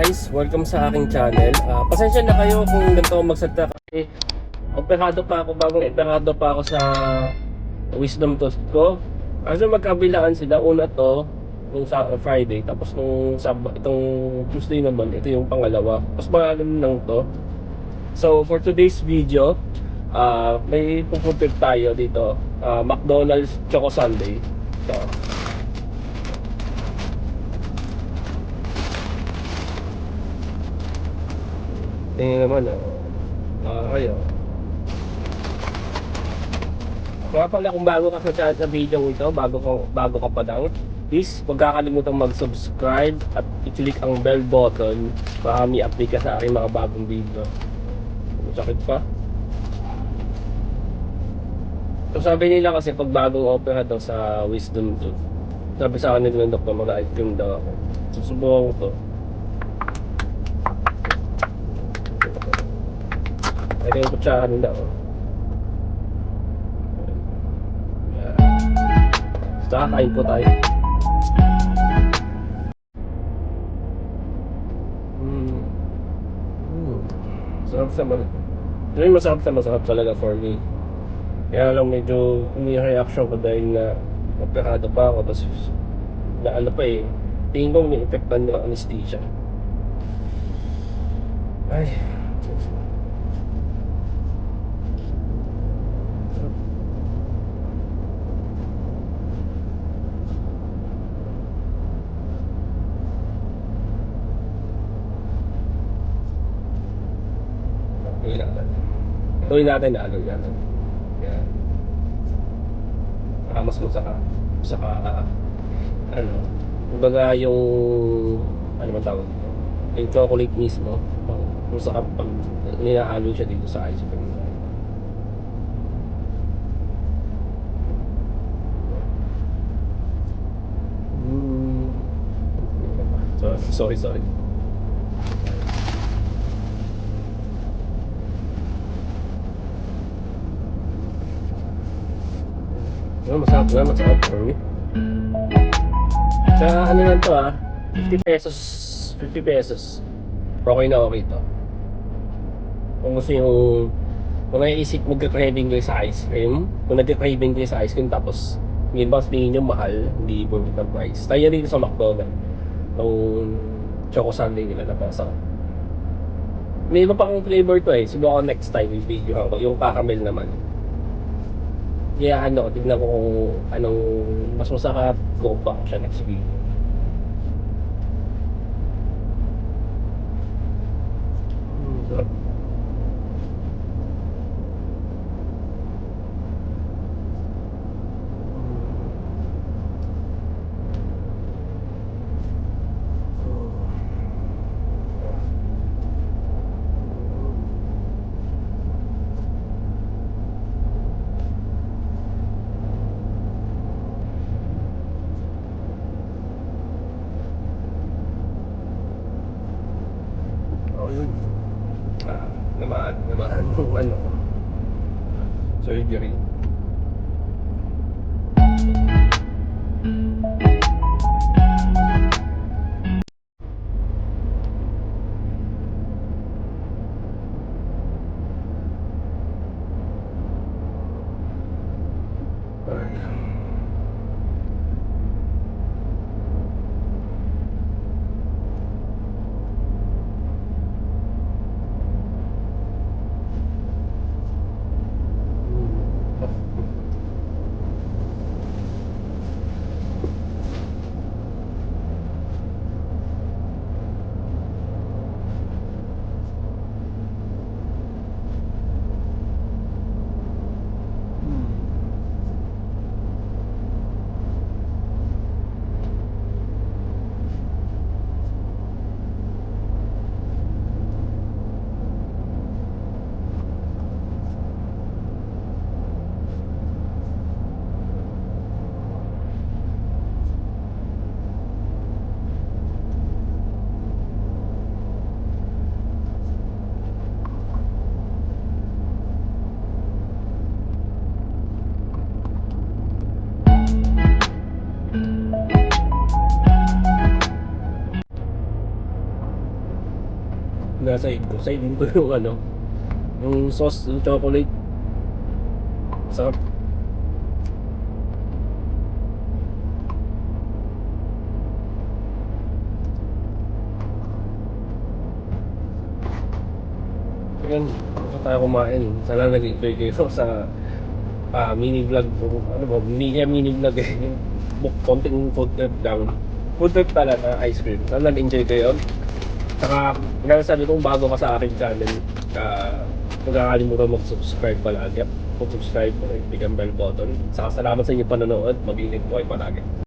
guys, welcome sa aking channel. Pasensya na kayo kung ganito ako magsalita kasi operado pa ako, bagong operado pa ako sa wisdom tooth ko. Kasi magkabilaan sila, una to nung sa Friday, tapos nung itong Tuesday naman, ito yung pangalawa. Tapos magaling lang to. So for today's video, may pupunta tayo dito, McDonald's Choco Sundae. So, tingnan naman kayo. Kaya pala kung bago ka sa video ito, bago ka pa lang, please huwag kakalimutan mag-subscribe at i-click ang bell button para may update ka sa aking mga bagong video. Sakit pa. So sabi nila kasi pag bagong opera daw sa Wisdom Tooth, sabi sa akin nila ng doktor, mag-ice cream daw ako. Susubukan ko to. Ito yung kutsara nila Basta kain po tayo. Sarap naman. Yung masarap talaga for me. Kaya lang medyo may reaction ko dahil na operado pa ako. Tapos na ano pa tingin ko may effect na ng anesthesia. Ay. Tuloy natin na ano yan. Yan. Mas masaka. Saka ano. Kumbaga yung ano man tawag dito. Yung chocolate mismo. Kung saka pag ninahalo siya dito sa ice cream. Sorry. Masarap for me. Sa ano lang to 50 pesos. 50 pesos. Okay na okay to. Kung gusto yung kung naiisip magka-craving kayo sa ice cream, kung nagka-craving kayo sa ice cream tapos yung boss tingin nyo mahal, hindi po with the price. Tayo dito sa McDonald's. Yung Choco Sundae nila na pasa. May iba pang flavor to Siguro next time yung video ako. Yung caramel naman. Kaya tignan ko kung anong mas masarap. Go back siya next video. Sarap. Naman ano surgery. nasa ito. Sa ito yung ano, yung sauce, yung chocolate. Sarap. Yan, gusto tayo kumain. Sana nag-enjoy kayo sa mini vlog ko. Ano ba, mini vlog eh. Konting food trip lang. Food trip talaga, ice cream. Sana nag-enjoy kayo. Saka, kaya sabi kong bago ka sa aking channel, huwag kakalimutan mag-subscribe palagi. Mag-subscribe, click ang bell button. Saka salamat sa inyo panonood. Mag-ingat po kayo palagi.